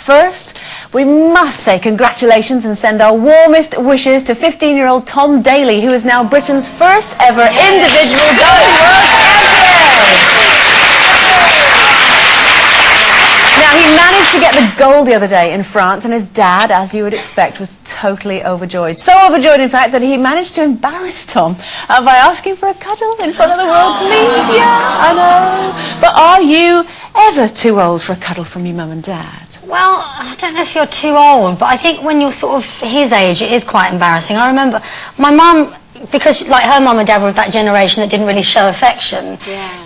first, we must say congratulations and send our warmest wishes to 15-year-old Tom Daley, who is now Britain's first ever individual going world champion. Now, he managed to get the gold the other day in France, and his dad, as you would expect, was totally overjoyed. So overjoyed, in fact, that he managed to embarrass Tom by asking for a cuddle in front of the world's media. I know. But are you ever too old for a cuddle from your mum and dad? Well, I don't know if you're too old, but I think when you're sort of his age, it is quite embarrassing. I remember my mum, because like her mum and dad were of that generation that didn't really show affection,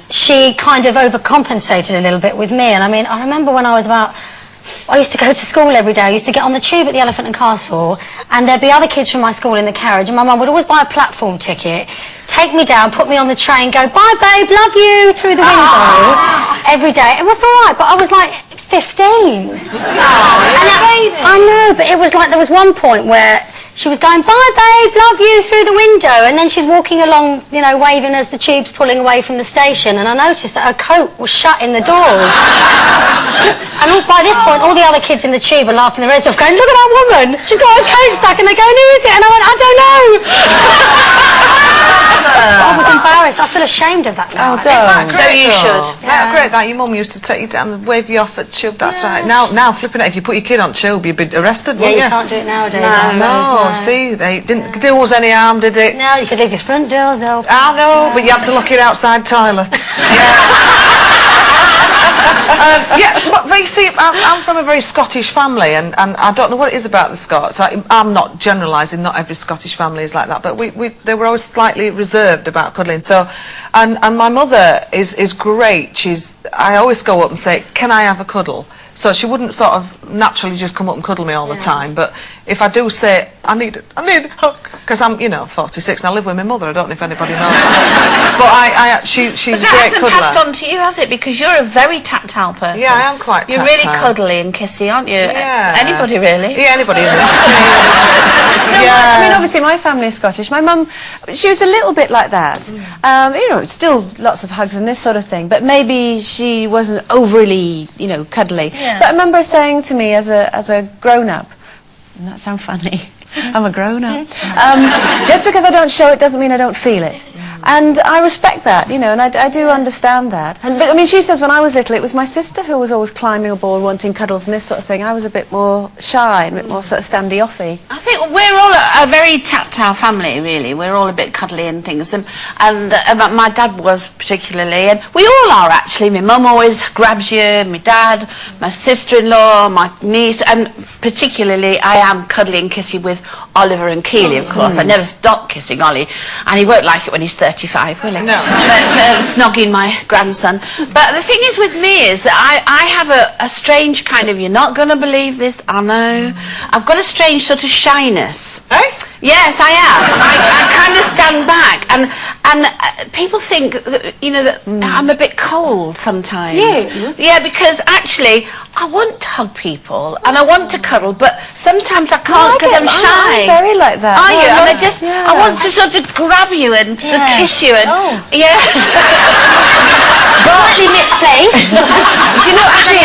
she kind of overcompensated a little bit with me. And I mean, I remember when I was about, I used to go to school every day. I used to get on the tube at the Elephant and Castle, and there'd be other kids from my school in the carriage, and my mum would always buy a platform ticket, take me down, put me on the train, go, bye babe, love you, through the window every day. It was all right, but I was like 15. I know, but it was like there was one point where she was going, bye babe, love you, through the window, and then she's walking along, you know, waving as the tube's pulling away from the station, and I noticed that her coat was shut in the doors. And by this point, all the other kids in the tube are laughing their heads off, going, look at that woman, she's got her coat stuck, and they're going, who is it? And I went, I don't know. I was embarrassed. I feel ashamed of that now. Oh, don't. So you should. Yeah, great that your mum used to take you down and wave you off at tube. That's right. Now flipping it, if you put your kid on tube, you'd be arrested, wouldn't you? You can't do it nowadays, I suppose. No, see, they didn't do us any harm, did it? No, you could leave your front doors open. I know, but you had to lock it outside toilet. But you see, I'm from a very Scottish family, and I don't know what it is about the Scots. I'm not generalising, not every Scottish family is like that, but they were always slightly reserved about cuddling. So, and my mother is great. I always go up and say, can I have a cuddle? So she wouldn't sort of naturally just come up and cuddle me all the time, but if I do say, I need a hug, because I'm, you know, 46 and I live with my mother, I don't know if anybody knows that. But she's a great cuddler. But that hasn't passed on to you, has it? Because you're a very tactile person. Yeah, I am quite tactile. You're really cuddly and kissy, aren't you? Yeah. Anybody, really? Yeah, anybody in this. I mean, obviously my family is Scottish. My mum, she was a little bit like that. You know, still lots of hugs and this sort of thing, but maybe she wasn't overly, you know, cuddly. But I remember saying to me as a grown-up, doesn't that sound funny? I'm a grown-up. Just because I don't show it doesn't mean I don't feel it. And I respect that, you know, and I do understand that. But I mean, she says when I was little, it was my sister who was always climbing aboard, wanting cuddles and this sort of thing. I was a bit more shy and a bit more sort of standy-offy. I think we're all a very tactile family, really. We're all a bit cuddly and things. And my dad was particularly, and we all are actually. My mum always grabs you, my dad, my sister-in-law, my niece, and particularly I am cuddly and kissy with Oliver and Keeley, of course. I never stop kissing Ollie, and he won't like it when he's 35, will he? No. But snogging my grandson. But the thing is with me is I have a strange kind of, you're not going to believe this, I know, I've got a strange sort of shyness. Eh? Yes, I am. I kind of stand back, and people think that, you know, that I'm a bit cold sometimes. Yeah, because actually I want to hug people and I want to cuddle, but sometimes I can't because I'm shy. I'm very like that. Are you? And I want to sort of grab you and sort of kiss you and yes. Slightly misplaced. Do you know, actually,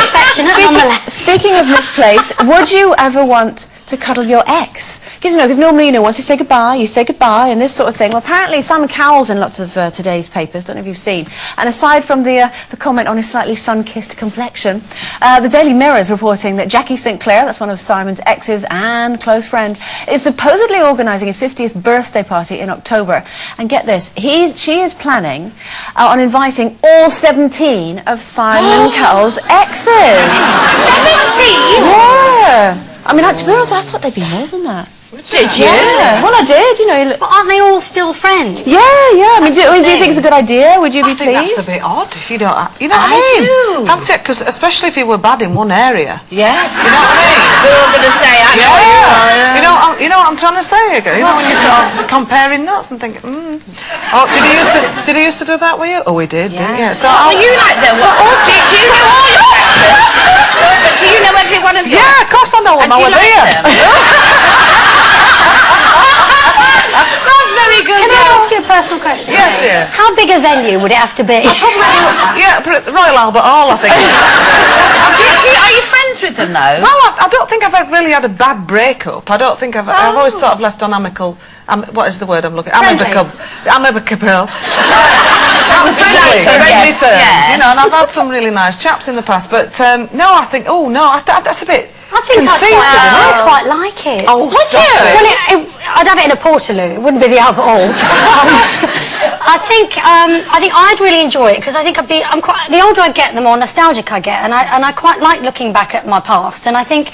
speaking of misplaced, would you ever want to cuddle your ex? Because, you know, normally, you know, once you say goodbye and this sort of thing. Well, apparently Simon Cowell's in lots of today's papers, don't know if you've seen, and aside from the comment on his slightly sun-kissed complexion, the Daily Mirror is reporting that Jackie St Clair, that's one of Simon's exes and close friend, is supposedly organising his 50th birthday party in October. And get this, she is planning on inviting all 17 of Simon Cowell's exes. 17? Yeah. I mean, to be honest, I thought they'd be more than that. Did you? Yeah. Well, I did, you know. But aren't they all still friends? Yeah. I mean, do you think it's a good idea? Would you be pleased? I think that's a bit odd if you don't. You know what I mean? do. Fancy it, because especially if you were bad in one area. Yes. You know what I mean? We're all going to say, I know you are. You know what I'm trying to say? You know, when you're sort of comparing notes and thinking, Oh, did he used to do that with you? Oh, we did, didn't you? So you like them? Well, also, do you know all your exes? But do you know every one of yours? Yeah, of course I know them. I was there. That's very good. Can I ask you a personal question? Yes, yeah. How big a venue would it have to be? Yeah, Royal Albert Hall, I think. Are you friends with with them though? Well, I don't think I've really had a bad breakup. I don't think I've always sort of left on amicable. What is the word I'm looking? Amicable. Friendly terms, you know, and I've had some really nice chaps in the past. But no, I think. Oh no, that's a bit. I think I'd quite like it. Oh, would you? Well, I'd have it in a portaloo. It wouldn't be the alcohol. I think I'd really enjoy it because I think I'm quite. The older I get, the more nostalgic I get, and I quite like looking back at my past. And I think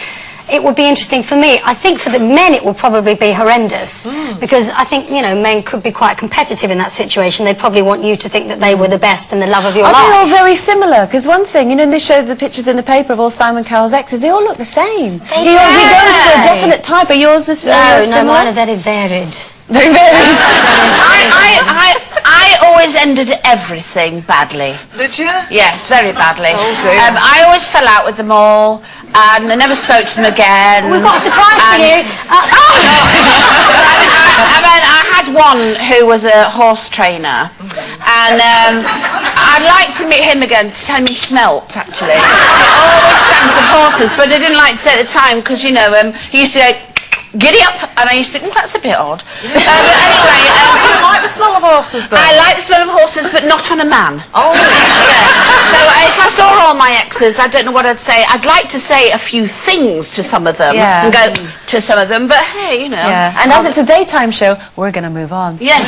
it would be interesting for me. I think for the men it will probably be horrendous because I think, you know, men could be quite competitive in that situation. They'd probably want you to think that they were the best and the love of your life. Are they all very similar? Because one thing, you know, they showed the pictures in the paper of all Simon Cowell's exes, they all look the same. He goes for a definite type. Are yours the same? No, mine are very varied. Very varied. I always ended everything badly. Did you? Yes, very badly. Oh dear. I always fell out with them all, and I never spoke to them again. We've got a surprise for you. I had one who was a horse trainer, and I'd like to meet him again to tell him he smelt, actually. He always stank of horses, but I didn't like to say at the time, because, you know, he used to go, giddy up, and I used to think, that's a bit odd. But anyway... you like the smell of horses, though? I like the smell of horses, but not on a man. Oh, yeah. So if I saw all my exes, I don't know what I'd say. I'd like to say a few things to some of them and go to some of them, but hey, you know. Yeah. And as it's a daytime show, we're going to move on. Yes.